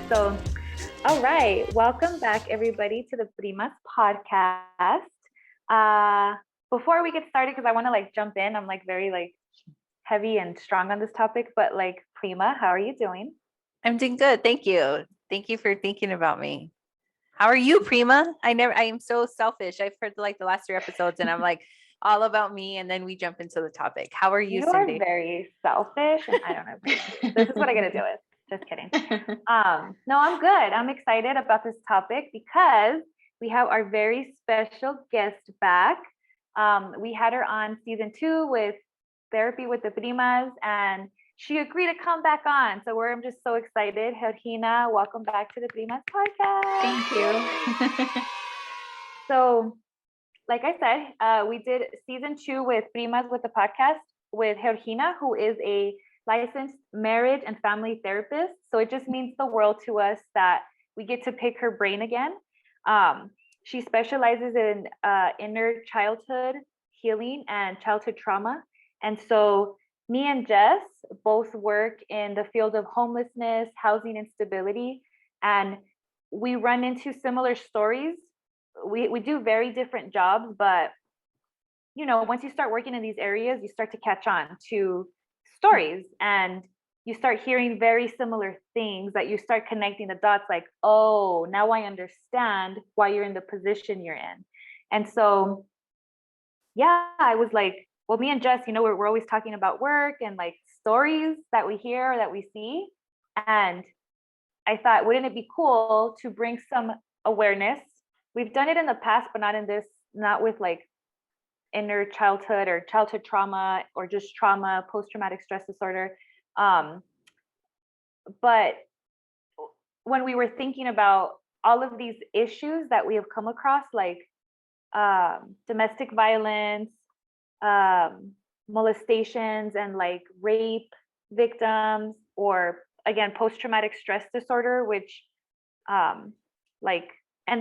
So, all right, welcome back, everybody, to the Primas podcast. Before we get started, because I want to jump in, I'm very heavy and strong on this topic, but Prima, how are you doing? I'm doing good. Thank you. Thank you for thinking about me. How are you, Prima? I am so selfish. I've heard the last 3 episodes and I'm all about me. And then we jump into the topic. How are you, You Cindy? are very selfish, and I don't know. This is what I gotta do with. Just kidding. No, I'm good. I'm excited about this topic because we have our very special guest back. We had her on season 2 with Therapy with the Primas, and she agreed to come back on. So I'm just so excited. Georgina, welcome back to the Primas podcast. Thank you. So, like I said, we did season 2 with Primas with the podcast with Georgina, who is a licensed marriage and family therapist. So it just means the world to us that we get to pick her brain again. She specializes in inner childhood healing and childhood trauma. And so me and Jess both work in the field of homelessness, housing instability, and we run into similar stories. We do very different jobs, but once you start working in these areas, you start to catch on to stories and you start hearing very similar things that you start connecting the dots like, oh, now I understand why you're in the position you're in. And so, yeah, I was like, well, me and Jess, we're always talking about work and stories that we hear or that we see. And I thought, wouldn't it be cool to bring some awareness? We've done it in the past, but not with inner childhood or childhood trauma or just trauma, post-traumatic stress disorder. But when we were thinking about all of these issues that we have come across, domestic violence, molestations, and rape victims, or again, post-traumatic stress disorder, which and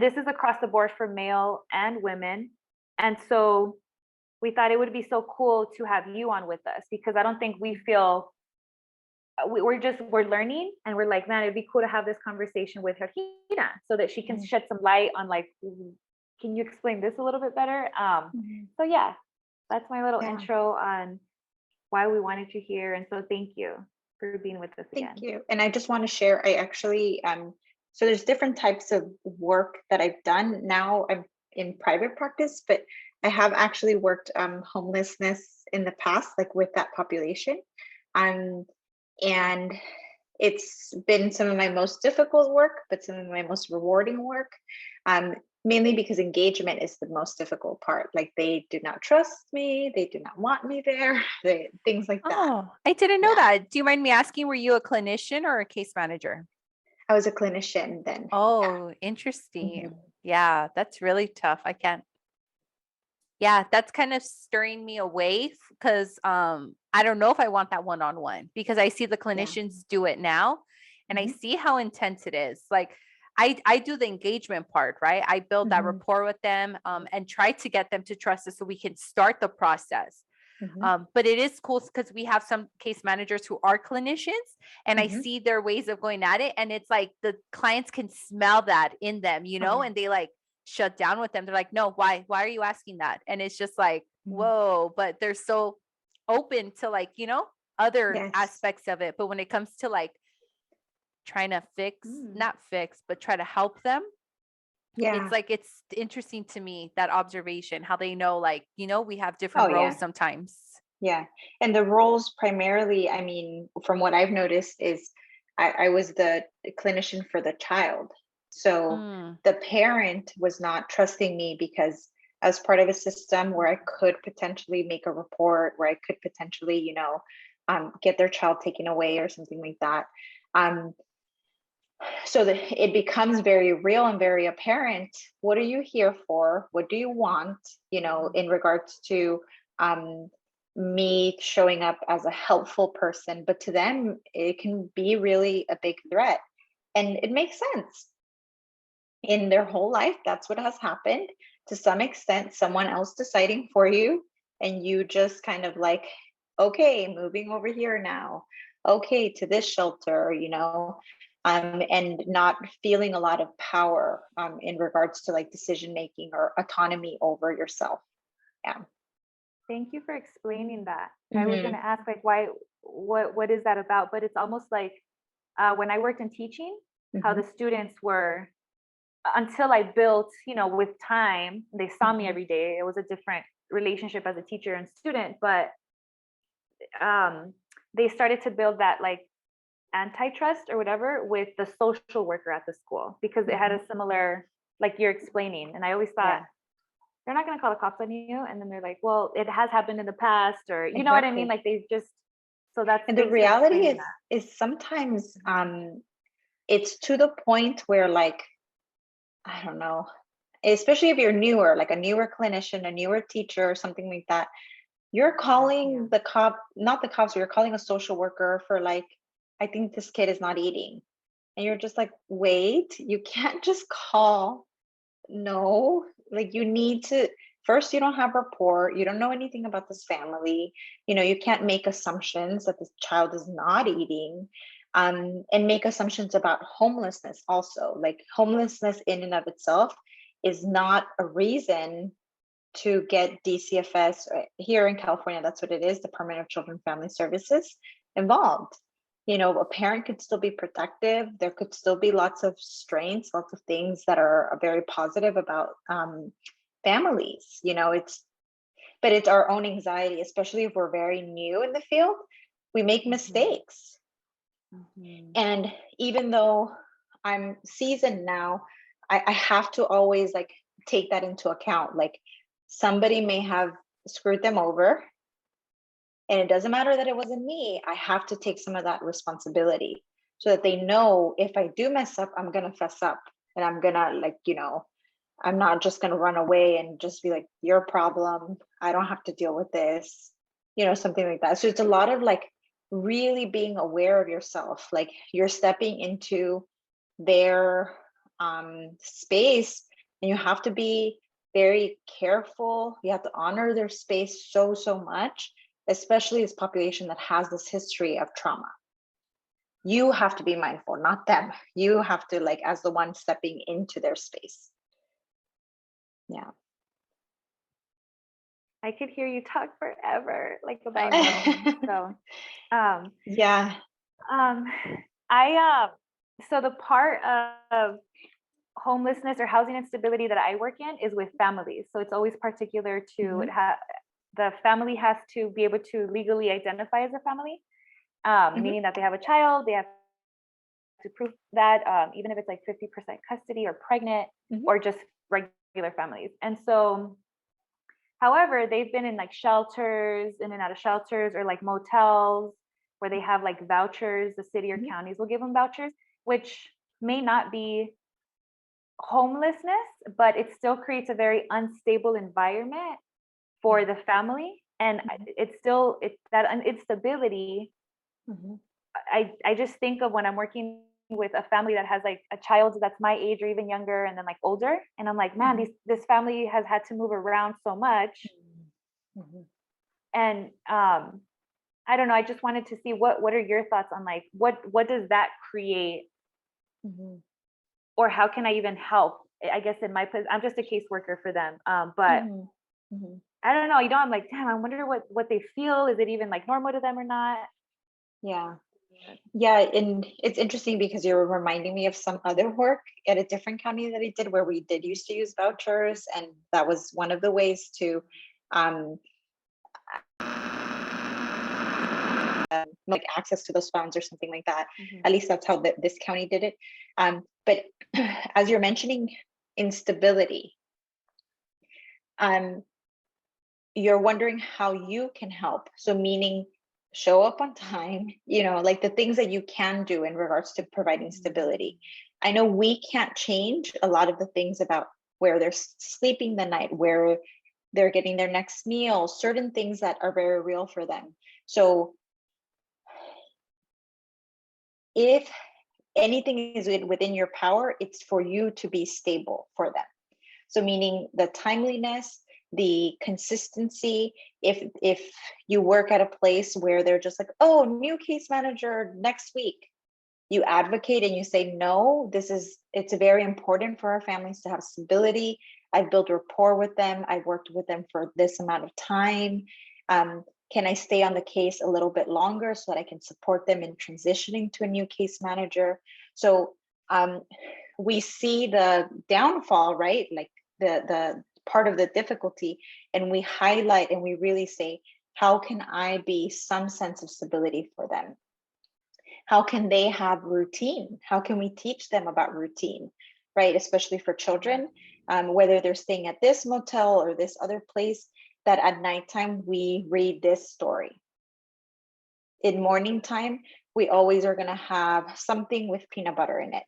this is across the board for male and women. And so we thought it would be so cool to have you on with us, because I don't think we feel we're learning, and we're like, man, it'd be cool to have this conversation with Georgina so that she can shed some light on can you explain this a little bit better? So yeah, that's my little intro on why we wanted you here. And so thank you for being with us again. Thank you. And I just want to share, I actually, so there's different types of work that I've done. Now I'm in private practice, but I have actually worked homelessness in the past, with that population. And it's been some of my most difficult work, but some of my most rewarding work, mainly because engagement is the most difficult part. They do not trust me. They do not want me there. Things like that. Oh, I didn't know that. Do you mind me asking, were you a clinician or a case manager? I was a clinician then. Oh, interesting. Mm-hmm. Yeah, that's really tough. I can't. Yeah, that's kind of stirring me away because I don't know if I want that one-on-one, because I see the clinicians do it now, and I see how intense it is. I do the engagement part, right? I build that rapport with them and try to get them to trust us so we can start the process. But it is cool because we have some case managers who are clinicians, and I see their ways of going at it. And it's the clients can smell that in them, and they shut down with them. They're like, no, why are you asking that? And it's just whoa, but they're so open to other aspects of it. But when it comes to trying to not fix, but try to help them. Yeah. It's interesting to me, that observation, how they know, we have different roles sometimes. Yeah. And the roles primarily, from what I've noticed is I was the clinician for the child. So the parent was not trusting me because I was part of a system where I could potentially make a report, where I could potentially, get their child taken away or something like that. So that it becomes very real and very apparent. What are you here for? What do you want? In regards to me showing up as a helpful person, but to them, it can be really a big threat. And it makes sense. In their whole life, that's what has happened. To some extent, someone else deciding for you, and you just kind of okay, moving over here now. Okay, to this shelter, and not feeling a lot of power in regards to like decision making or autonomy over yourself. Yeah. Thank you for explaining that. I was going to ask like why, what is that about? But it's almost like when I worked in teaching, how the students were, until I built, with time, they saw me every day. It was a different relationship as a teacher and student, but they started to build that like antitrust or whatever with the social worker at the school, because it had a similar, like you're explaining. And I always thought, they're not going to call the cops on you. And then they're like, well, it has happened in the past, or you know what I mean? Like they just, so that's, and the reality is sometimes it's to the point where like, I don't know, especially if you're newer, like a newer clinician, a newer teacher or something like that, you're calling the cop, not the cops, you're calling a social worker for like, I think this kid is not eating. And you're just like, wait, you can't just call. No, like you need to, first, you don't have rapport. You don't know anything about this family. You can't make assumptions that this child is not eating. And make assumptions about homelessness also. Like homelessness in and of itself is not a reason to get DCFS here in California. That's what it is, Department of Children and Family Services involved. A parent could still be protective. There could still be lots of strengths, lots of things that are very positive about families. But it's our own anxiety, especially if we're very new in the field. We make mistakes. And even though I'm seasoned now, I have to always like take that into account. Like somebody may have screwed them over, and it doesn't matter that it wasn't me. I have to take some of that responsibility so that they know if I do mess up, I'm going to fess up, and I'm going to like, I'm not just going to run away and just be like, your problem. I don't have to deal with this, something like that. So it's a lot of like really being aware of yourself. Like you're stepping into their space, and you have to be very careful. You have to honor their space so much, especially this population that has this history of trauma. You have to be mindful, not them. You have to, like, as the one stepping into their space. Yeah. I could hear you talk forever, like about so yeah. So the part of homelessness or housing instability that I work in is with families. So it's always particular to the family has to be able to legally identify as a family, meaning that they have a child, they have to prove that, even if it's like 50% custody or pregnant or just regular families. And so, however, they've been in like shelters, in and out of shelters, or like motels where they have like vouchers, the city or counties will give them vouchers, which may not be homelessness, but it still creates a very unstable environment for the family. And it's that instability. I just think of when I'm working with a family that has like a child that's my age or even younger, and then like older, and I'm like, man, this family has had to move around so much. And I don't know, I just wanted to see what are your thoughts on like what does that create, or how can I even help? I guess in my place, I'm just a caseworker for them, but I don't know, I'm like, damn, I wonder what they feel. Is it even like normal to them or not? Yeah, and it's interesting because you're reminding me of some other work at a different county that I did, where we did used to use vouchers, and that was one of the ways to like access to those funds or something like that. At least that's how this county did it. But as you're mentioning instability, you're wondering how you can help. So meaning show up on time, like the things that you can do in regards to providing stability. I know we can't change a lot of the things about where they're sleeping the night, where they're getting their next meal, certain things that are very real for them. So if anything is within your power, it's for you to be stable for them. So meaning the timeliness, the consistency. If you work at a place where they're just like, oh, new case manager next week, you advocate and you say, no, it's very important for our families to have stability. I've built rapport with them. I've worked with them for this amount of time. Can I stay on the case a little bit longer so that I can support them in transitioning to a new case manager? So we see the downfall, right? Like the part of the difficulty, and we highlight and we really say, how can I be some sense of stability for them? How can they have routine? How can we teach them about routine, right? Especially for children, whether they're staying at this motel or this other place, that at nighttime we read this story. In morning time, we always are going to have something with peanut butter in it,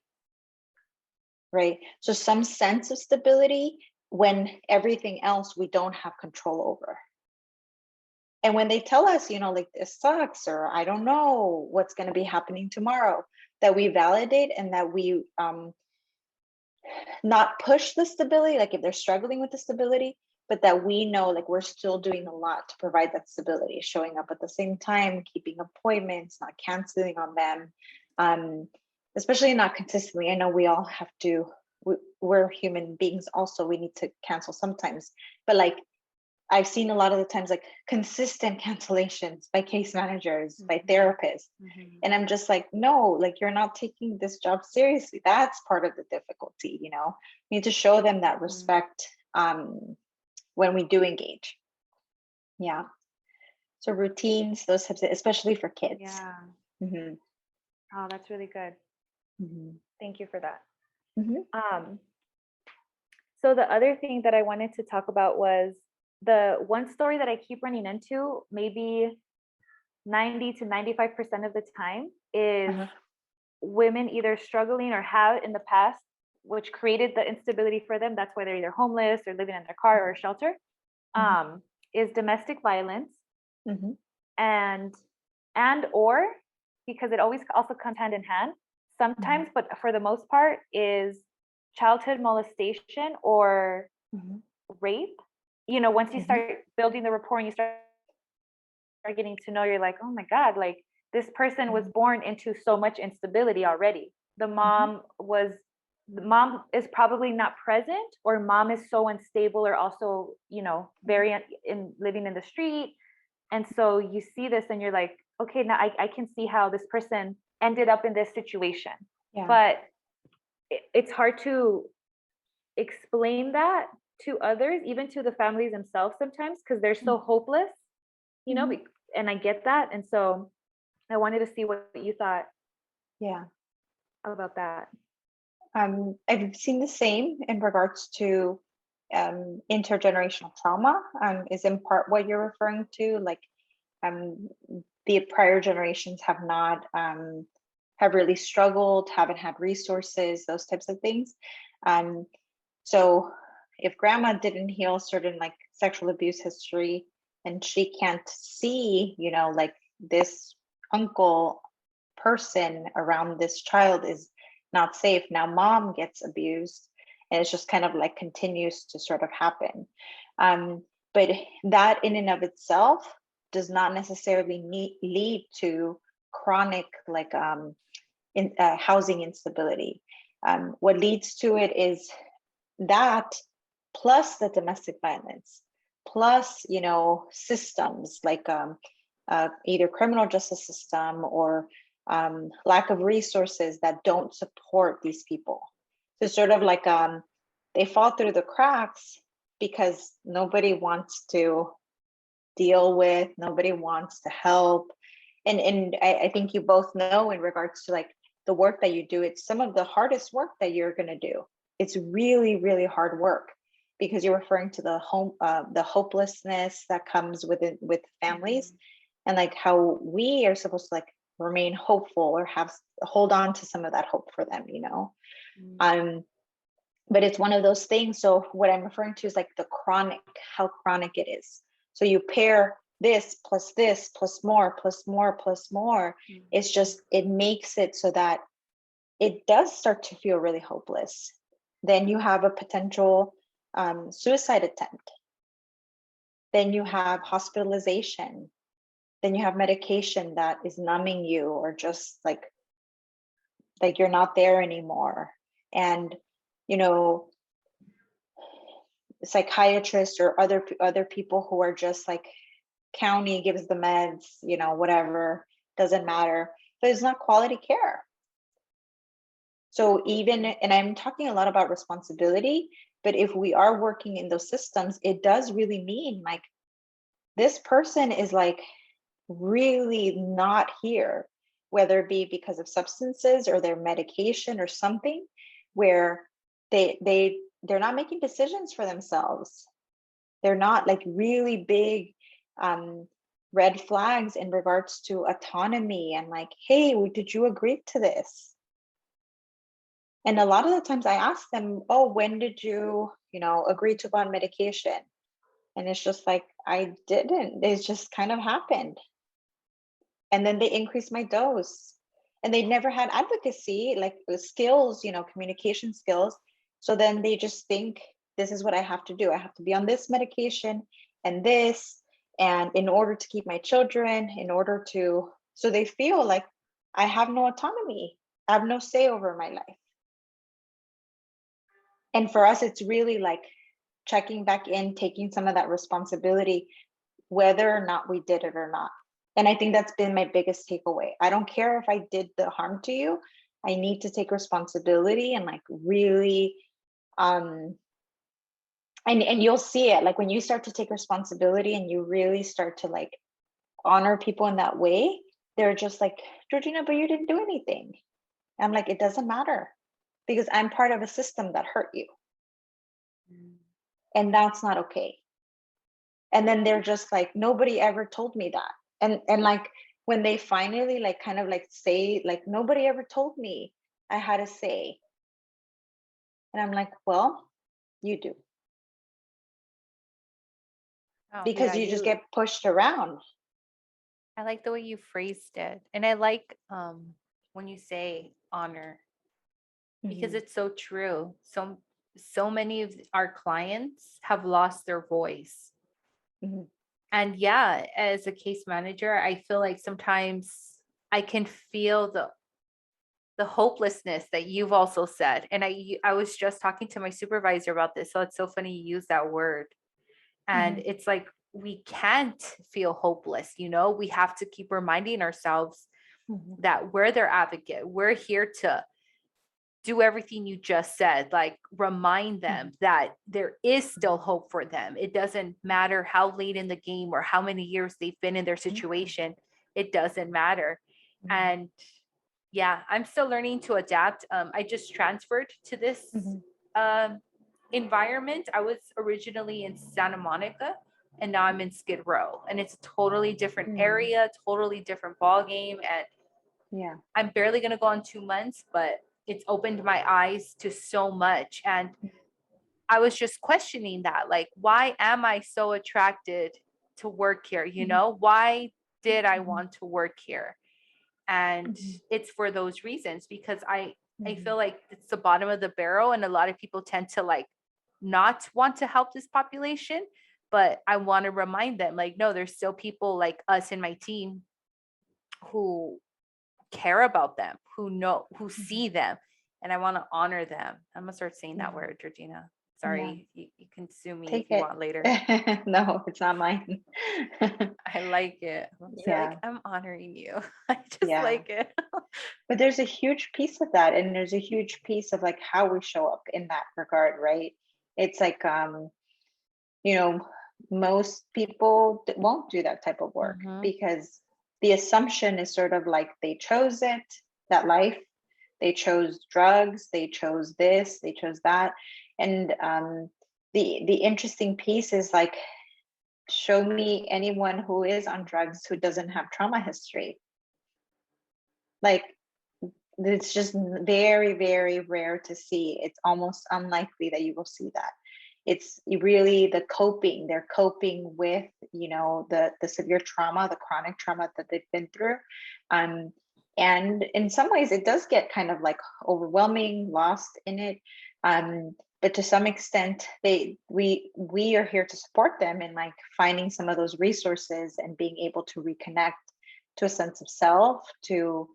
right? So some sense of stability when everything else we don't have control over. And when they tell us, like, this sucks, or I don't know what's going to be happening tomorrow, that we validate and that we not push the stability, like if they're struggling with the stability, but that we know, like, we're still doing a lot to provide that stability, showing up at the same time, keeping appointments, not canceling on them, especially not consistently. I know we all have to, we're human beings also, we need to cancel sometimes, but like, I've seen a lot of the times like consistent cancellations by case managers, by therapists. And I'm just like, no, like, you're not taking this job seriously. That's part of the difficulty, you need to show them that respect when we do engage. Yeah. So routines, those types of, especially for kids. Yeah. Mm-hmm. Oh, that's really good. Mm-hmm. Thank you for that. Mm-hmm. So the other thing that I wanted to talk about was the one story that I keep running into, maybe 90 to 95% of the time, is women either struggling or have in the past, which created the instability for them. That's why they're either homeless or living in their car or a shelter, is domestic violence. And or, because it always also comes hand in hand sometimes, but for the most part, is childhood molestation or rape. Once you start building the rapport and you start getting to know, you're like, oh my God, like, this person was born into so much instability already. The mom is probably not present, or mom is so unstable, or also, very living in the street. And so you see this and you're like, okay, now I can see how this person ended up in this situation. Yeah. But it's hard to explain that to others, even to the families themselves sometimes, because they're so hopeless, and I get that. And so I wanted to see what you thought about that. I've seen the same in regards to intergenerational trauma, is in part what you're referring to. Like, the prior generations have not have really struggled, haven't had resources, those types of things. So if grandma didn't heal certain like sexual abuse history, and she can't see, like, this uncle person around this child is not safe, now mom gets abused, and it's just kind of like continues to sort of happen. But that in and of itself does not necessarily lead to chronic, like, housing instability. What leads to it is that, plus the domestic violence, plus, systems like either criminal justice system or lack of resources that don't support these people. So sort of like they fall through the cracks because nobody wants to deal with, nobody wants to help. And I think you both know, in regards to like the work that you do, it's some of the hardest work that you're going to do. It's really, really hard work, because you're referring to the hopelessness that comes with families, and like how we are supposed to like remain hopeful or hold on to some of that hope for them, but it's one of those things. So what I'm referring to is like how chronic it is. So you pair this plus more. It's just, it makes it so that it does start to feel really hopeless. Then you have a potential suicide attempt. Then you have hospitalization. Then you have medication that is numbing you, or just like like you're not there anymore. And, you know, psychiatrists or other people who are just like, county gives the meds, you know, whatever, doesn't matter. But it's not quality care. So even, and I'm talking a lot about responsibility, but if we are working in those systems, it does really mean like this person is like really not here, whether it be because of substances or their medication or something, where they're not making decisions for themselves. They're not like really big red flags in regards to autonomy and like, hey, did you agree to this? And a lot of the times I ask them, oh, when did you, you know, agree to go on medication? And it's just like, I didn't. It just kind of happened. And then they increased my dose. And they never had advocacy, like skills, you know, communication skills. So then they just think, this is what I have to do. I have to be on this medication and this. And in order to keep my children, so they feel like I have no autonomy. I have no say over my life. And for us, it's really like checking back in, taking some of that responsibility, whether or not we did it or not. And I think that's been my biggest takeaway. I don't care if I did the harm to you. I need to take responsibility and like really, and you'll see it. Like when you start to take responsibility and you really start to like honor people in that way, they're just like, Georgina, but you didn't do anything. I'm like, it doesn't matter because I'm part of a system that hurt you. And that's not okay. And then they're just like, nobody ever told me that. And like when they finally like kind of like say, like, nobody ever told me I had a say. And I'm like, well, you do. Oh, Because yeah, you just get pushed around. I like the way you phrased it. And I like when you say honor, because it's so true. So many of our clients have lost their voice. And yeah, as a case manager, I feel like sometimes I can feel the hopelessness that you've also said. And I was just talking to my supervisor about this. So it's so funny you use that word. And it's like, we can't feel hopeless, you know, we have to keep reminding ourselves that we're their advocate. We're here to do everything you just said, like remind them that there is still hope for them. It doesn't matter how late in the game or how many years they've been in their situation. It doesn't matter. And yeah, I'm still learning to adapt. I just transferred to this environment. I was originally in Santa Monica and now I'm in Skid Row, and it's a totally different area, totally different ball game. And I'm barely going to go on 2 months, but it's opened my eyes to so much. And I was just questioning that, like, why am I so attracted to work here? You know, why did I want to work here? And it's for those reasons, because I feel like it's the bottom of the barrel, and a lot of people tend to like not want to help this population. But I want to remind them, like, no, there's still people like us in my team who care about them, who see them, and I want to honor them. I'm gonna start saying that word, Georgina. Sorry, you can sue me if you want later. No, it's not mine. I like it. Like, I'm honoring you. I just like it. But there's a huge piece of that, and there's a huge piece of like how we show up in that regard, right? It's like you know, most people won't do that type of work because the assumption is sort of like they chose it, that life, they chose drugs, they chose this, they chose that. And the interesting piece is like, show me anyone who is on drugs who doesn't have trauma history. Like, it's just very, very rare to see. It's almost unlikely that you will see that. It's really the coping. They're coping with, you know, the severe trauma, the chronic trauma that they've been through. And in some ways it does get kind of like overwhelming, lost in it. But to some extent, we are here to support them in like finding some of those resources and being able to reconnect to a sense of self, to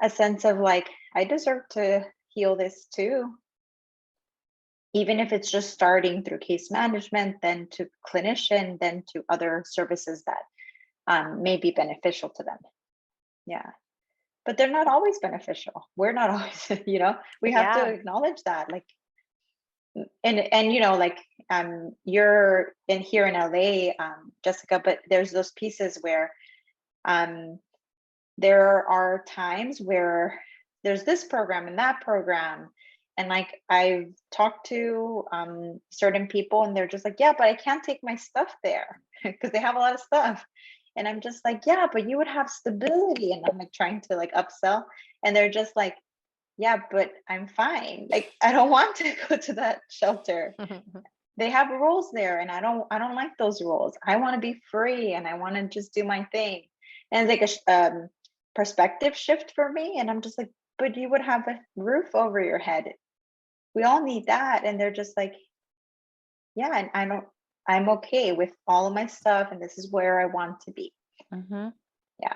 a sense of like I deserve to heal this too. Even if it's just starting through case management, then to clinician, then to other services that may be beneficial to them. Yeah. But they're not always beneficial. We're not always, we have to acknowledge that. Like, and like you're in here in LA, Jessica, but there's those pieces where there are times where there's this program and that program, and like I've talked to certain people and they're just like, yeah, but I can't take my stuff there because they have a lot of stuff. And I'm just like, yeah, but you would have stability. And I'm like trying to like upsell, and they're just like, yeah, but I'm fine. Like, I don't want to go to that shelter. They have rules there, and I don't like those rules. I want to be free, and I want to just do my thing. And it's like a perspective shift for me. And I'm just like, but you would have a roof over your head. We all need that. And they're just like, yeah, and I'm okay with all of my stuff, and this is where I want to be. Yeah.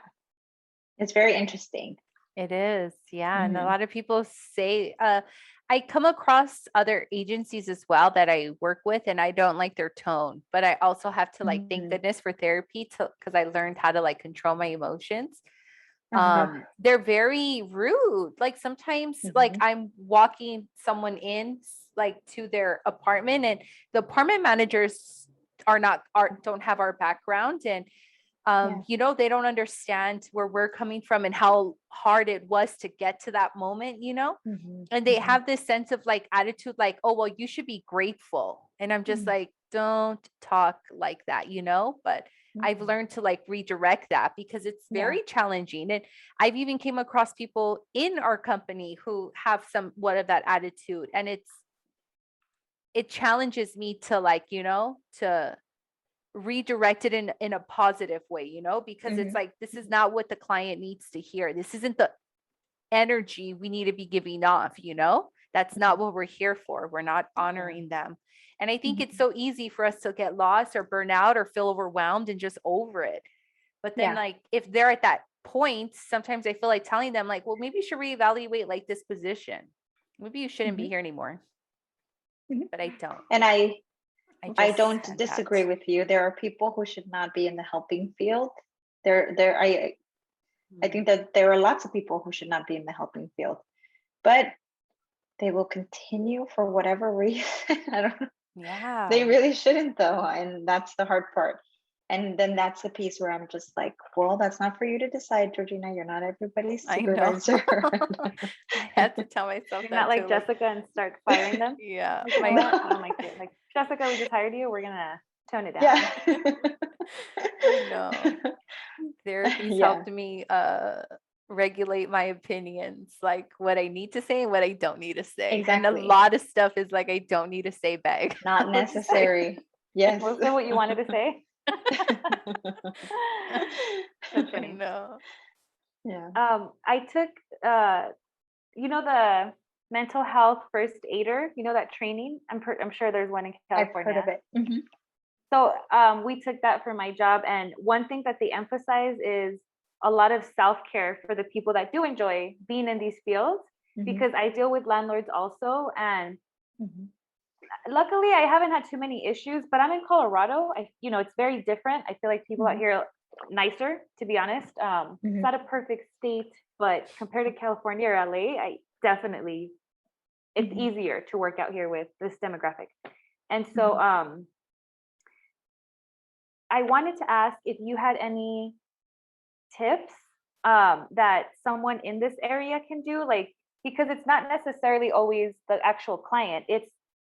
It's very interesting. It is. Yeah. And a lot of people say, I come across other agencies as well that I work with, and I don't like their tone, but I also have to like, thank goodness for therapy because I learned how to like control my emotions. They're very rude. Like sometimes like I'm walking someone in like to their apartment, and the apartment managers don't have our background, and they don't understand where we're coming from and how hard it was to get to that moment, and they have this sense of like attitude, like, oh, well, you should be grateful. And I'm just like, don't talk like that, but I've learned to like redirect that because it's very challenging. And I've even came across people in our company who have somewhat of that attitude, and it challenges me to like, to redirect it in a positive way, because it's like, this is not what the client needs to hear. This isn't the energy we need to be giving off, that's not what we're here for. We're not honoring them. And I think it's so easy for us to get lost or burn out or feel overwhelmed and just over it. But then like, if they're at that point, sometimes I feel like telling them like, well, maybe you should reevaluate like this position. Maybe you shouldn't be here anymore. But I don't. And I don't disagree with you. There are people who should not be in the helping field. I think that there are lots of people who should not be in the helping field, but they will continue for whatever reason. I don't know. Yeah. They really shouldn't though. And that's the hard part. And then that's the piece where I'm just like, well, that's not for you to decide, Georgina. You're not everybody's supervisor. I had to tell myself You're that not like too, Jessica and start firing them. Yeah. You know what? I don't like it. Like, Jessica, we just hired you. We're gonna tone it down. Yeah. I know. Therapy's helped me regulate my opinions, like what I need to say and what I don't need to say. Exactly. And a lot of stuff is like, I don't need to say back. Not necessary. Yes. Mostly what you wanted to say. That's funny. No. Yeah. I took the mental health first aider, that training. I'm sure there's one in California. I've heard of it. So we took that for my job, and one thing that they emphasize is a lot of self-care for the people that do enjoy being in these fields, because I deal with landlords also, and luckily I haven't had too many issues, but I'm in Colorado. It's very different. I feel like people out here are nicer, to be honest. It's not a perfect state, but compared to California or LA, it's easier to work out here with this demographic. And so I wanted to ask if you had any tips that someone in this area can do, like, because it's not necessarily always the actual client, it's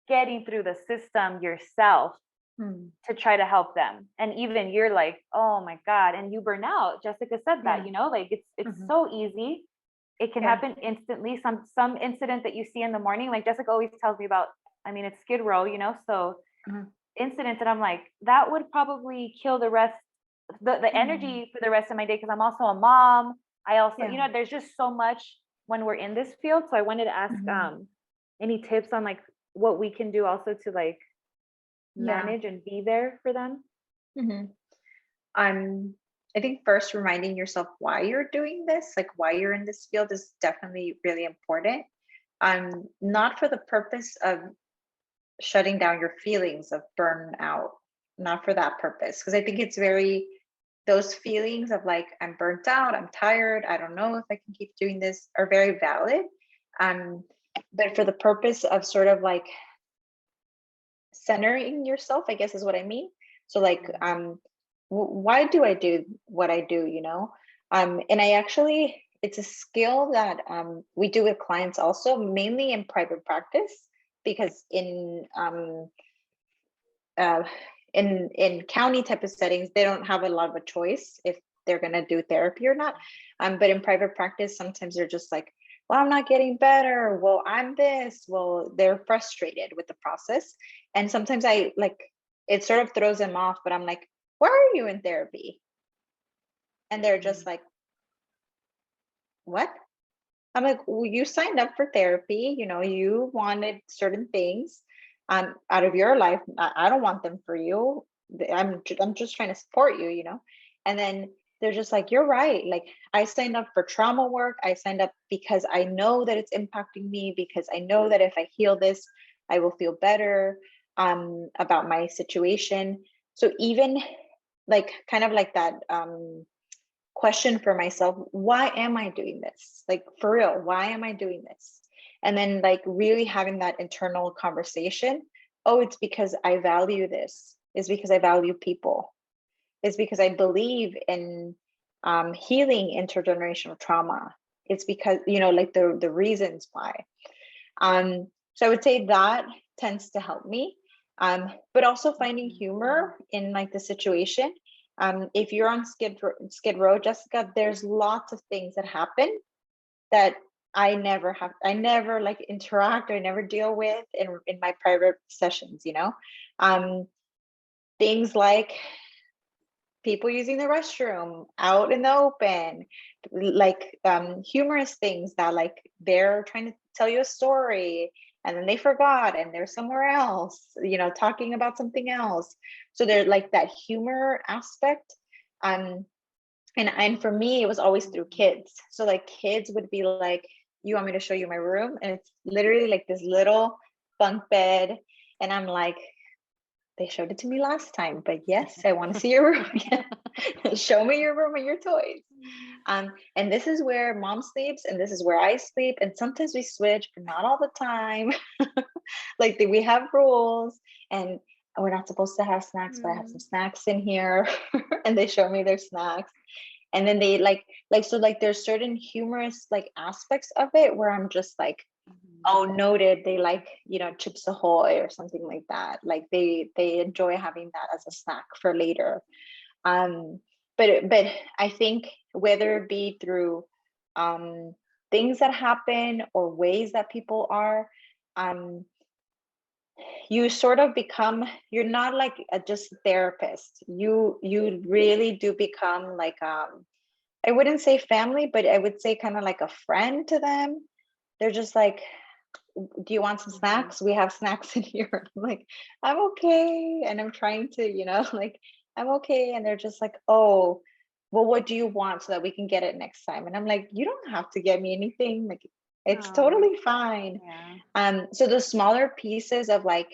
getting through the system yourself to try to help them. And even you're like, oh my God, and you burn out. Jessica said that, like it's so easy. It can happen instantly. Some incident that you see in the morning, like Jessica always tells me about, it's Skid Row, so incidents, and I'm like, that would probably kill the rest, the energy for the rest of my day, because I'm also a mom. I also, there's just so much when we're in this field. So I wanted to ask any tips on like what we can do also to like manage and be there for them. I think first reminding yourself why you're doing this, like why you're in this field, is definitely really important. Not for the purpose of shutting down your feelings of burnout, not for that purpose, because I think it's very, those feelings of like, I'm burnt out, I'm tired, I don't know if I can keep doing this, are very valid. But for the purpose of sort of like centering yourself, I guess is what I mean. So like, why do I do what I do, you know? And I actually, it's a skill that we do with clients also, mainly in private practice, because in county type of settings, they don't have a lot of a choice if they're going to do therapy or not. But in private practice, sometimes they're just like, well, I'm not getting better. Well, I'm this. Well, they're frustrated with the process. And sometimes I like, it sort of throws them off, but I'm like, why are you in therapy? And they're just like, what? I'm like, well, you signed up for therapy, you know, you wanted certain things out of your life. I don't want them for you. I'm just trying to support you, you know? And then they're just like, you're right. Like, I signed up for trauma work. I signed up because I know that it's impacting me, because I know that if I heal this, I will feel better about my situation. So even like, kind of like that, question for myself, why am I doing this? Like, for real, why am I doing this? And then like really having that internal conversation. Oh, it's because I value this. It's because I value people. It's because I believe in healing intergenerational trauma. It's because, you know, like the reasons why. So I would say that tends to help me. But also finding humor in like the situation. If you're on Skid Row, Jessica, there's lots of things that happen that I never like interact, or I never deal with in my private sessions, you know? Things like people using the restroom out in the open, like humorous things that like they're trying to tell you a story and then they forgot and they're somewhere else, you know, talking about something else. So there's like that humor aspect. And for me, it was always through kids. So like kids would be like, you want me to show you my room? And it's literally like this little bunk bed. And I'm like, they showed it to me last time, but yes, I want to see your room. Show me your room and your toys. And this is where mom sleeps, and this is where I sleep. And sometimes we switch, but not all the time. Like we have rules, and we're not supposed to have snacks, but I have some snacks in here. And they show me their snacks. And then they like so like there's certain humorous like aspects of it where I'm just like, oh, noted, they like, you know, Chips Ahoy or something like that. Like they enjoy having that as a snack for later. But I think whether it be through things that happen or ways that people are, you sort of become, you're not like just a therapist. You really do become like I wouldn't say family, but I would say kind of like a friend to them. They're just like, do you want some snacks? We have snacks in here. I'm like, I'm okay. And I'm trying to, you know, like, I'm okay. And they're just like, oh, well, what do you want so that we can get it next time? And I'm like, you don't have to get me anything. Like, it's totally fine. Yeah. So the smaller pieces of like,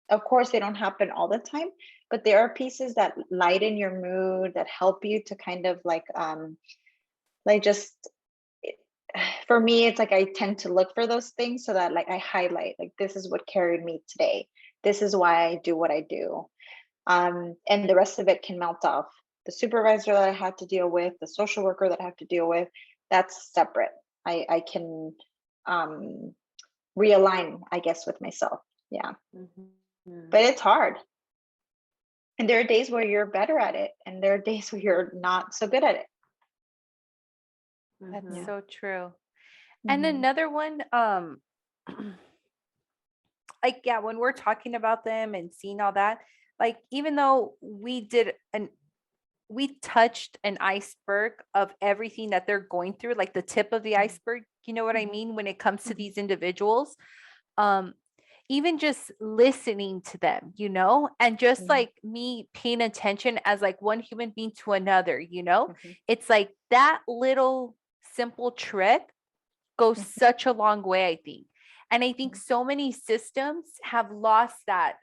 of course, they don't happen all the time, but there are pieces that lighten your mood, that help you to kind of like just, for me, it's like I tend to look for those things so that like I highlight, like, this is what carried me today. This is why I do what I do. And the rest of it can melt off. The supervisor that I have to deal with, the social worker that I have to deal with, that's separate. I can realign, I guess, with myself. Yeah. But it's hard. And there are days where you're better at it, and there are days where you're not so good at it. That's so true. And another one, like, yeah, when we're talking about them and seeing all that, like, even though we touched an iceberg of everything that they're going through, like the tip of the iceberg, you know what I mean? When it comes to these individuals, even just listening to them, you know, and just Mhm. like me paying attention as like one human being to another, you know, Mhm. it's like that little simple trick goes Mhm. such a long way, I think. And I think Mhm. so many systems have lost that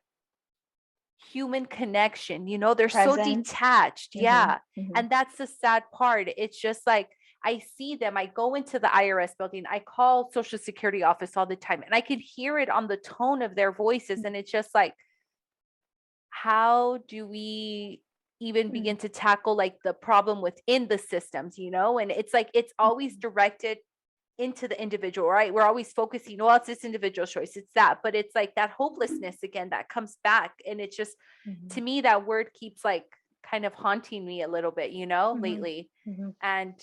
human connection, you know, they're so Present. detached. Mhm. Yeah. Mhm. And that's the sad part. It's just like, I see them, I go into the IRS building, I call Social Security office all the time, and I can hear it on the tone of their voices. And it's just like, how do we even begin to tackle like the problem within the systems, you know? And it's like, it's always directed into the individual, right? We're always focusing, well, it's this individual choice, it's that, but it's like that hopelessness again that comes back. And it's just, to Mhm. me, that word keeps like kind of haunting me a little bit, you know, Mhm. lately. Mhm. And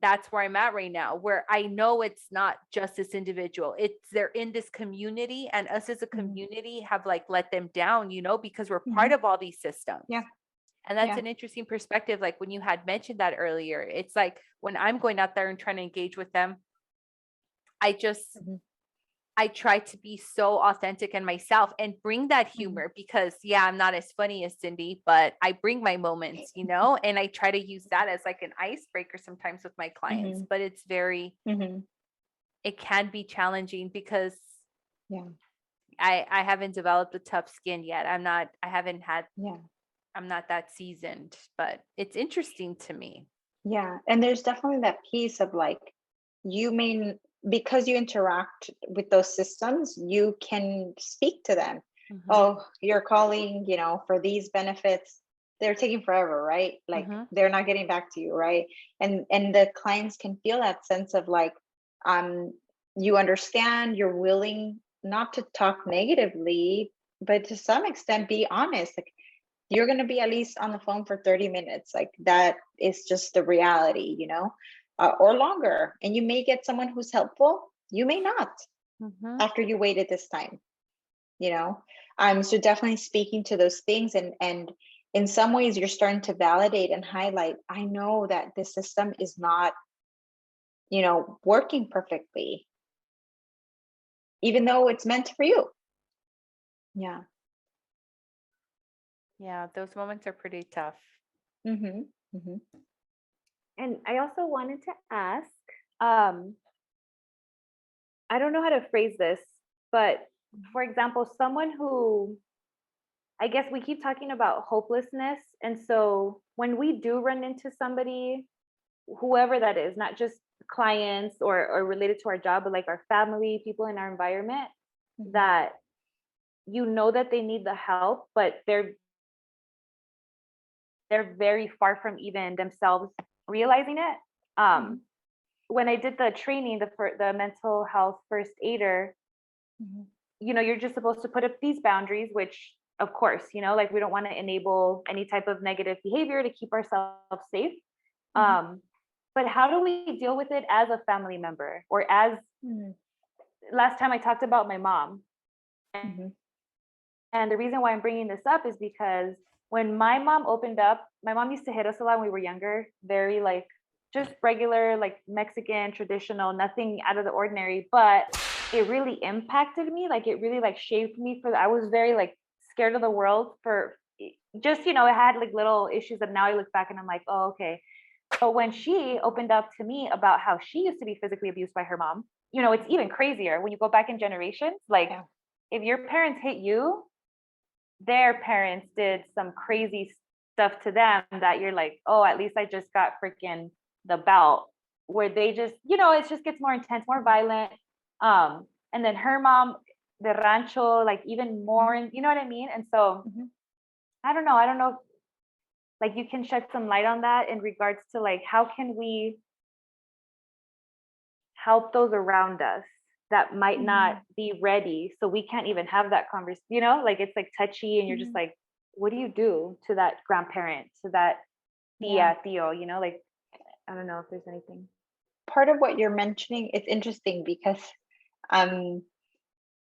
that's where I'm at right now, where I know it's not just this individual, it's they're in this community, and us as a Mhm. community have like let them down, you know, because we're part Mhm. of all these systems. Yeah. And that's Yeah. an interesting perspective. Like when you had mentioned that earlier, it's like when I'm going out there and trying to engage with them, I just, Mhm. I try to be so authentic and myself and bring that Mhm. humor because, yeah, I'm not as funny as Cindy, but I bring my moments, you know, and I try to use that as like an icebreaker sometimes with my clients. Mhm. But it's very, Mhm. it can be challenging because Yeah. I haven't developed a tough skin yet. I haven't had, Yeah. I'm not that seasoned, but it's interesting to me. Yeah. And there's definitely that piece of like, you may, because you interact with those systems, you can speak to them. Mhm, Oh, you're calling, for these benefits. They're taking forever, right? Like mhm, they're not getting back to you, right? And the clients can feel that sense of like, um, you understand, you're willing not to talk negatively, but to some extent be honest. Like you're going to be at least on the phone for 30 minutes. Like that is just the reality, or longer. And you may get someone who's helpful. You may not mhm. after you waited this time, you know? So definitely speaking to those things, and in some ways you're starting to validate and highlight, I know that this system is not, working perfectly, even though it's meant for you. Yeah. Yeah, those moments are pretty tough. Mm-hmm. Mm-hmm. And I also wanted to ask, um, I don't know how to phrase this, but for example, someone who, I guess we keep talking about hopelessness. And so when we do run into somebody, whoever that is, not just clients or related to our job, but like our family, people in our environment, Mm-hmm. that you know that they need the help, but they're very far from even themselves realizing it. Mm-hmm. When I did the training, the mental health first aider, Mm-hmm. you're just supposed to put up these boundaries, which of course, like we don't want to enable any type of negative behavior to keep ourselves safe. Mm-hmm. Um, but how do we deal with it as a family member, or as Mm-hmm. last time I talked about my mom? Mm-hmm. And the reason why I'm bringing this up is because when my mom opened up, my mom used to hit us a lot when we were younger, very like just regular, like Mexican, traditional, nothing out of the ordinary. But it really impacted me. Like it really like shaped me I was very like scared of the world for just, I had like little issues that now I look back and I'm like, oh, okay. But when she opened up to me about how she used to be physically abused by her mom, it's even crazier when you go back in generations. Like Yeah. if your parents hit you, their parents did some crazy stuff to them that you're like, oh, at least I just got freaking the belt, where they just, it just gets more intense, more violent. And then her mom, the rancho, like even more, you know what I mean? And so Mm-hmm. I don't know. I don't know if, like you can shed some light on that in regards to like how can we help those around us that might not Mm-hmm. be ready, so we can't even have that conversation, like it's like touchy and you're just Mm-hmm. like, what do you do to that grandparent, to that Yeah. tío, like I don't know if there's anything. Part of what you're mentioning, it's interesting because um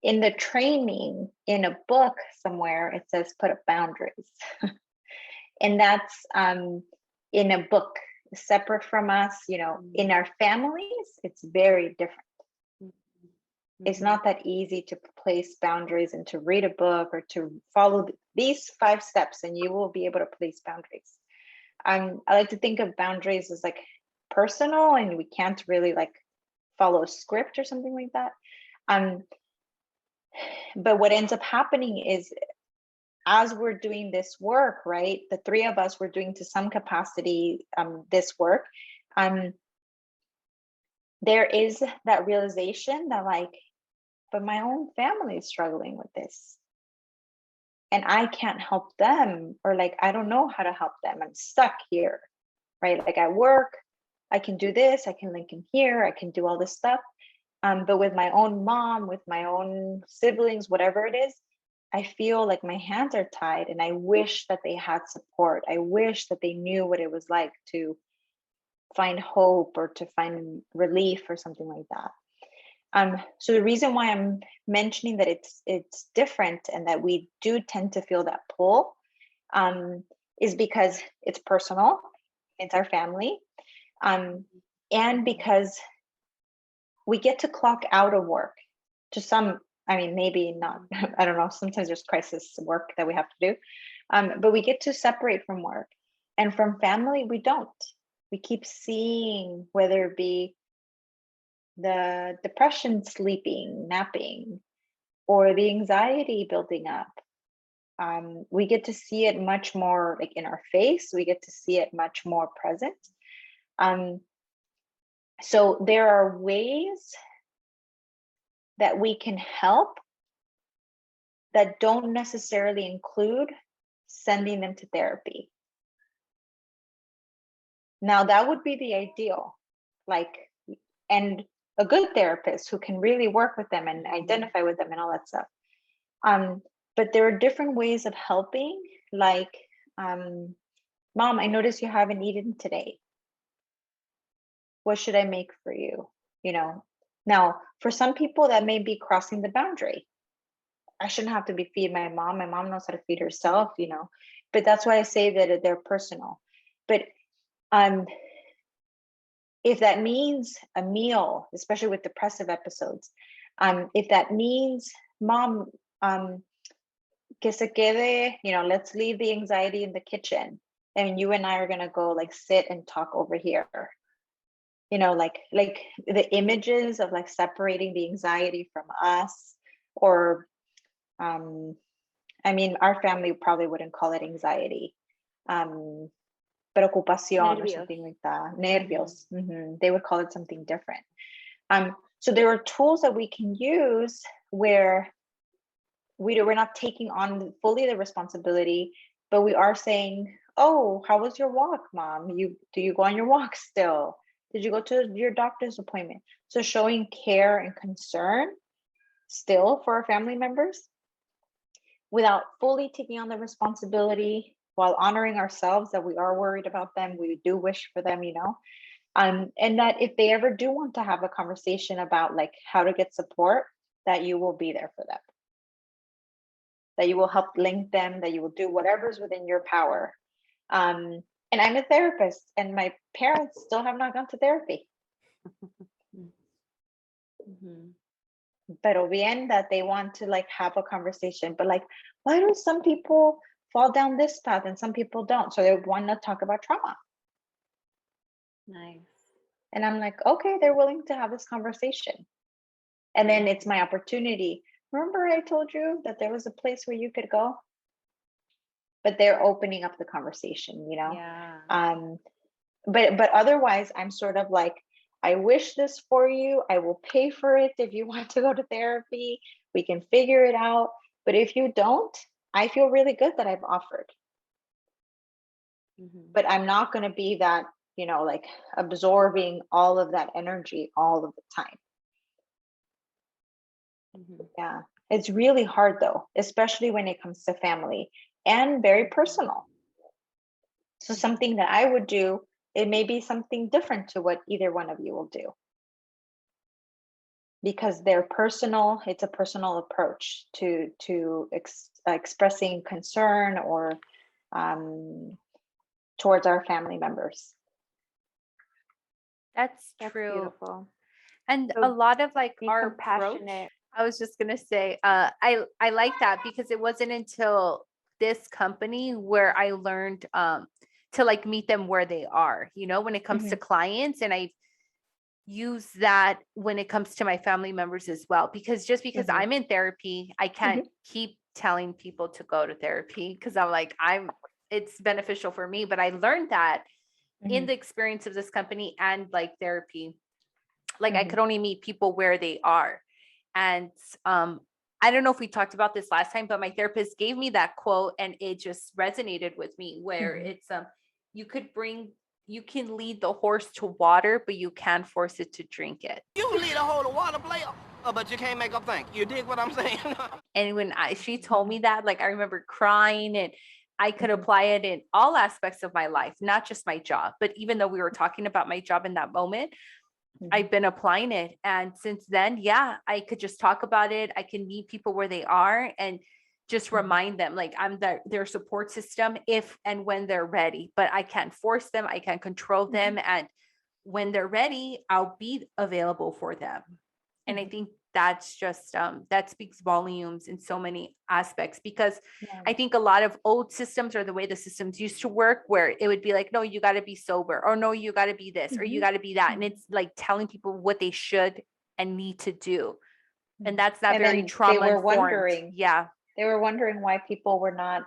in the training in a book somewhere it says put up boundaries. And that's in a book separate from us, in our families it's very different. It's not that easy to place boundaries and to read a book or to follow these 5 steps and you will be able to place boundaries. I like to think of boundaries as like personal, and we can't really like follow a script or something like that. But what ends up happening is, as we're doing this work, right, the 3 of us were doing to some capacity this work, there is that realization that like, but my own family is struggling with this and I can't help them, or like I don't know how to help them, I'm stuck here, right? Like at work I can do this, I can link in here, I can do all this stuff, but with my own mom, with my own siblings, whatever it is, I feel like my hands are tied, and I wish that they had support. I wish that they knew what it was like to find hope or to find relief or something like that. So the reason why I'm mentioning that it's different and that we do tend to feel that pull is because it's personal, it's our family, and because we get to clock out of work to some, I mean, maybe not, I don't know, sometimes there's crisis work that we have to do, but we get to separate from work, and from family, we don't. We keep seeing, whether it be the depression sleeping, napping, or the anxiety building up. We get to see it much more like in our face. We get to see it much more present. So there are ways that we can help that don't necessarily include sending them to therapy. Now that would be the ideal, like, and a good therapist who can really work with them and identify with them and all that stuff. But there are different ways of helping, like, Mom, I noticed you haven't eaten today. What should I make for you? You know, now for some people that may be crossing the boundary. I shouldn't have to be feed my mom. My mom knows how to feed herself, you know, but that's why I say that they're personal. But if that means a meal, especially with depressive episodes, if that means, Mom, que se quede, you know, let's leave the anxiety in the kitchen and you and I are gonna go like sit and talk over here. You know, like the images of like separating the anxiety from us, or I mean, our family probably wouldn't call it anxiety. Preocupación or something like that. Nervios. They would call it something different. So there are tools that we can use where we're not taking on fully the responsibility, but we are saying, oh, how was your walk, Mom? Do you go on your walk still? Did you go to your doctor's appointment? So showing care and concern still for our family members without fully taking on the responsibility, while honoring ourselves that we are worried about them. We do wish for them, you know, and that if they ever do want to have a conversation about like how to get support, that you will be there for them, that you will help link them, that you will do whatever's within your power. And I'm a therapist, and my parents still have not gone to therapy. Pero bien that they want to like have a conversation, but like, why do some people fall down this path and some people don't? So they want to talk about trauma. Nice. And I'm like, okay, they're willing to have this conversation. And then it's my opportunity. Remember I told you that there was a place where you could go? But they're opening up the conversation, you know? Yeah. But otherwise, I'm sort of like, I wish this for you. I will pay for it if you want to go to therapy. We can figure it out. But if you don't, I feel really good that I've offered. But I'm not going to be that, you know, like absorbing all of that energy all of the time. Yeah, it's really hard though, especially when it comes to family, and very personal. So something that I would do, it may be something different to what either one of you will do, because they're personal. It's a personal approach to expressing concern or towards our family members. That's true. Beautiful. And So a lot of like be our approach, compassionate. I was just gonna say, I like that because it wasn't until this company where I learned to like meet them where they are, you know, when it comes to clients. And I've used that when it comes to my family members as well. Because just because I'm in therapy, I can't keep telling people to go to therapy because I'm like, it's beneficial for me. But I learned that in the experience of this company and like therapy, like I could only meet people where they are. And I don't know if we talked about this last time, but my therapist gave me that quote and it just resonated with me, where it's you can lead the horse to water, but you can't force it to drink it. You can lead a whole water player, but you can't make them think. You dig what I'm saying? And when she told me that, like I remember crying, and I could apply it in all aspects of my life, not just my job. But even though we were talking about my job in that moment, I've been applying it. And since then, yeah, I could just talk about it. I can meet people where they are and just remind them like I'm their support system if and when they're ready. But I can't force them. I can't control them. And when they're ready, I'll be available for them. And I think that's just that speaks volumes in so many aspects, because I think a lot of old systems, or the way the systems used to work, where it would be like, no, you got to be sober, or no, you got to be this, or you got to be that. And it's like telling people what they should and need to do. And that's not very trauma informed. Yeah. They were wondering why people were not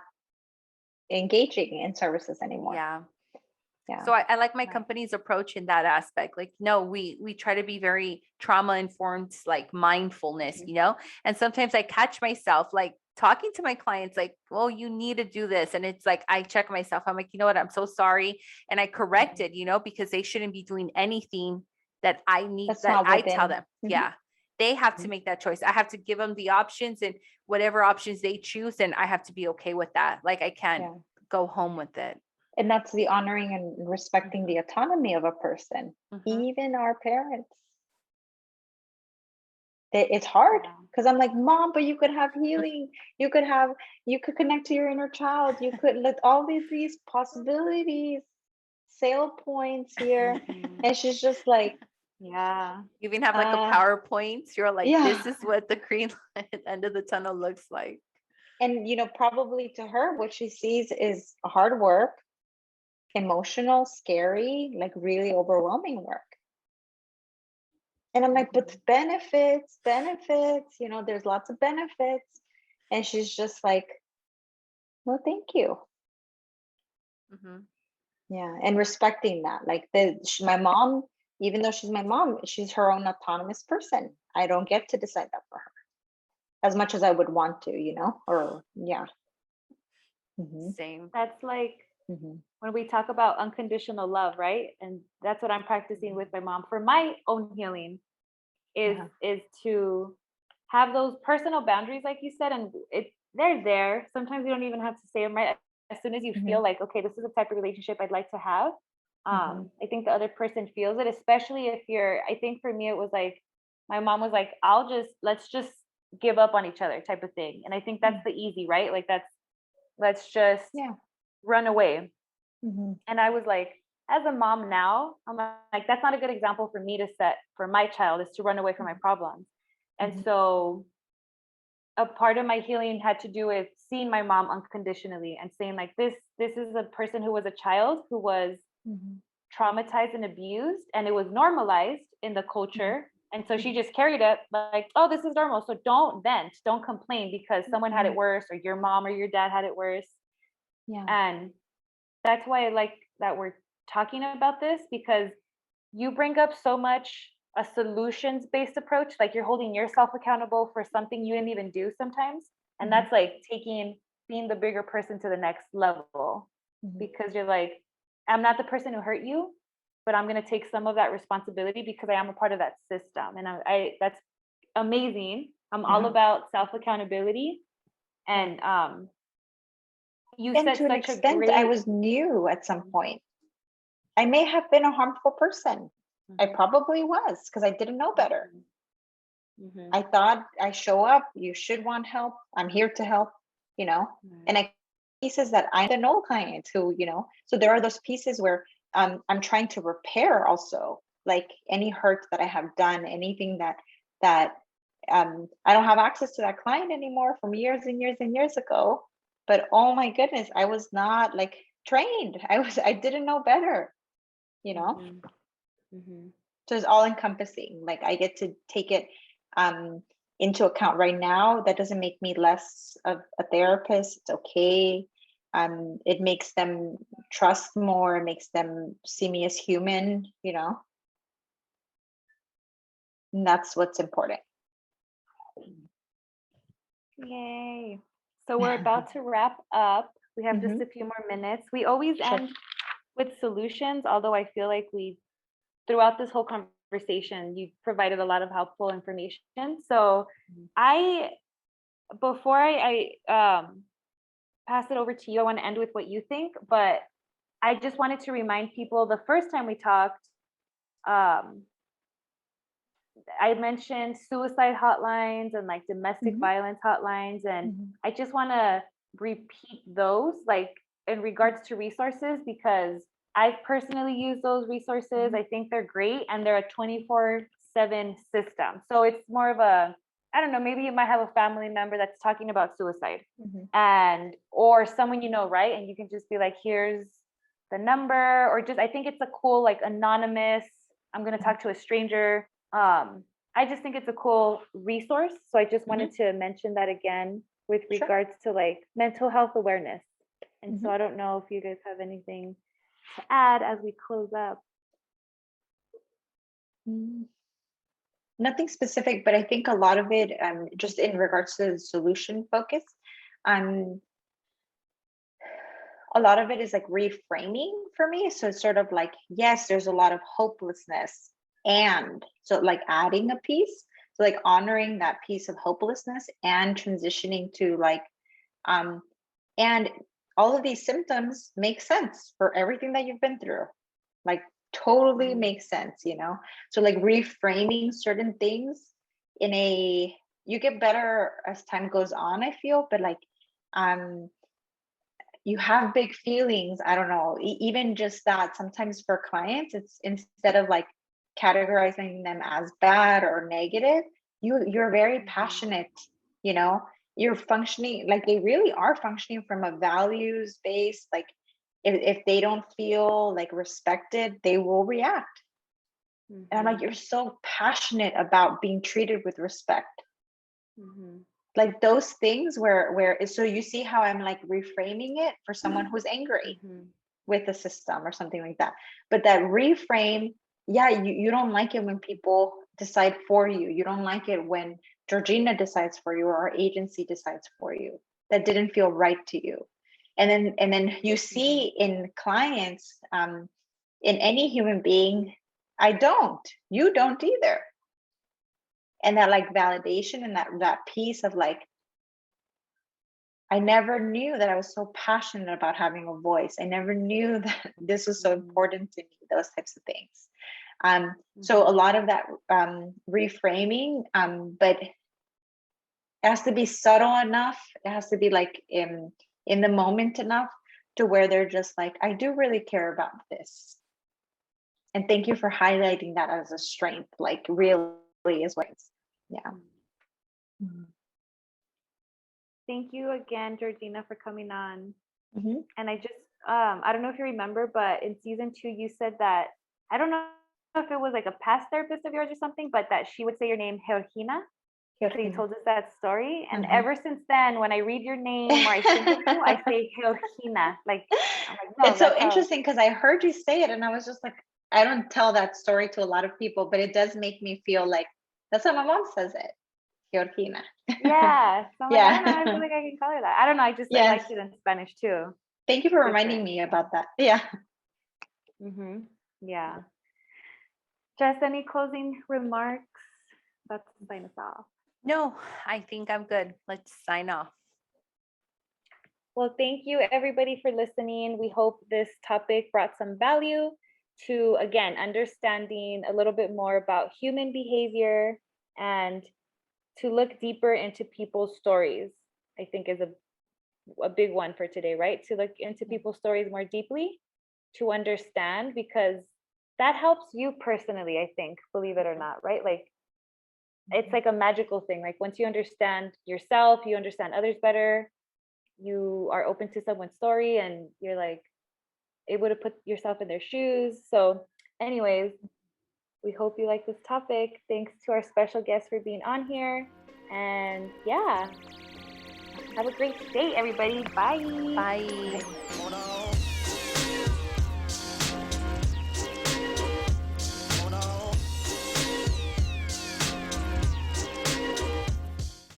engaging in services anymore. Yeah. So I like my company's approach in that aspect. Like, no, we try to be very trauma informed, like mindfulness, you know. And sometimes I catch myself like talking to my clients like, well, you need to do this. And it's like, I check myself. I'm like, you know what? I'm so sorry. And I correct it, you know, because they shouldn't be doing anything that I need, that I tell them. Yeah. They have to make that choice. I have to give them the options, and whatever options they choose, and I have to be okay with that. Like I can't go home with it. And that's the honoring and respecting the autonomy of a person, even our parents. It's hard because I'm like, Mom, but you could have healing. You could connect to your inner child. You could let all these possibilities, sale points here. And she's just like, you even have like a PowerPoint. You're like, this is what the green light at the end of the tunnel looks like. And, you know, probably to her, what she sees is hard work, emotional, scary, like really overwhelming work. And I'm like, but benefits, you know, there's lots of benefits. And she's just like, no, thank you. Yeah. And respecting that, like my mom, even though she's my mom, she's her own autonomous person. I don't get to decide that for her as much as I would want to, you know, or Same. That's like when we talk about unconditional love, right? And that's what I'm practicing with my mom for my own healing is to have those personal boundaries, like you said, and they're there. Sometimes you don't even have to say them, right? As soon as you feel like, okay, this is the type of relationship I'd like to have. I think the other person feels it, especially if I think for me, it was like, my mom was like, let's just give up on each other type of thing. And I think that's the easy, right? Like let's just run away. And I was like, as a mom now, I'm like, that's not a good example for me to set for my child, is to run away from my problems. And so a part of my healing had to do with seeing my mom unconditionally and saying like, this is a person who was a child who was traumatized and abused, and it was normalized in the culture. And so she just carried it like, oh, this is normal. So don't vent, don't complain because someone had it worse, or your mom or your dad had it worse. And that's why I like that we're talking about this, because you bring up so much a solutions-based approach, like you're holding yourself accountable for something you didn't even do sometimes. And that's like being the bigger person to the next level, because you're like, I'm not the person who hurt you, but I'm going to take some of that responsibility because I am a part of that system. And I that's amazing. I'm all about self-accountability. And you said to an extent, I was new at some point. I may have been a harmful person. I probably was, because I didn't know better. I thought I show up, you should want help. I'm here to help, you know. And I pieces that I'm an old client who, you know, so there are those pieces where I'm trying to repair also like any hurt that I have done, anything that I don't have access to that client anymore from years and years and years ago. But oh my goodness, I was not like trained. I didn't know better, you know? So it's all encompassing. Like I get to take it into account right now. That doesn't make me less of a therapist. It's okay. It makes them trust more. It makes them see me as human, you know? And that's what's important. Yay. So we're about to wrap up. We have just a few more minutes. We always end with solutions, although I feel like throughout this whole conversation, you provided a lot of helpful information. So before I pass it over to you, I want to end with what you think, but I just wanted to remind people the first time we talked, I mentioned suicide hotlines and like domestic violence hotlines. And I just want to repeat those, like in regards to resources, because I've personally used those resources. I think they're great and they're a 24/7 system. So it's more of a, I don't know, maybe you might have a family member that's talking about suicide or someone, you know, right? And you can just be like, here's the number, or just, I think it's a cool, like anonymous, I'm going to talk to a stranger. I just think it's a cool resource. So I just wanted to mention that again with regards to like mental health awareness. And so I don't know if you guys have anything to add as we close up. Nothing specific, but I think a lot of it, just in regards to the solution focus, a lot of it is like reframing for me. So it's sort of like, yes, there's a lot of hopelessness. And so like adding a piece, so like honoring that piece of hopelessness and transitioning to like, and all of these symptoms make sense for everything that you've been through, like totally makes sense, you know? So like reframing certain things you get better as time goes on, I feel, but like, you have big feelings. I don't know, even just that sometimes for clients, it's instead of like categorizing them as bad or negative, you're very passionate, you know, you're functioning like they really are functioning from a values based, like if they don't feel like respected, they will react. And I'm like, you're so passionate about being treated with respect. Like those things where so you see how I'm like reframing it for someone who's angry with the system or something like that. But that reframe, you don't like it when people decide for you. You don't like it when Georgina decides for you or our agency decides for you. That didn't feel right to you. And then you see in clients, in any human being, you don't either. And that like validation and that piece of like, I never knew that I was so passionate about having a voice. I never knew that this was so important to me, those types of things. So a lot of that reframing, but it has to be subtle enough. It has to be like in the moment enough to where they're just like, I do really care about this. And thank you for highlighting that as a strength, like really is what it's, Thank you again, Georgina, for coming on. And I just, I don't know if you remember, but in season 2, you said that, I don't know if it was like a past therapist of yours or something, but that she would say your name, Georgina. So you told us that story. And ever since then, when I read your name or I think of you, I say Georgina. Like, I'm like, no, it's so interesting because I heard you say it and I was just like, I don't tell that story to a lot of people, but it does make me feel like that's how my mom says it. Georgina. Yeah. So I'm like, I don't know, I feel like I can call her that. I don't know. I just I liked it in Spanish too. Thank you for reminding me about that. Yeah. Yeah. Jess, any closing remarks? Let's sign us off. No, I think I'm good. Let's sign off. Well, thank you everybody for listening. We hope this topic brought some value to, again, understanding a little bit more about human behavior and to look deeper into people's stories. I think is a big one for today, right? To look into people's stories more deeply, to understand, because that helps you personally, I think, believe it or not, right? Like, it's like a magical thing. Like, once you understand yourself, you understand others better, you are open to someone's story, and you're like able to put yourself in their shoes. So anyways, we hope you like this topic. Thanks to our special guest for being on here. And yeah, have a great day, everybody. Bye. Bye. Hold on.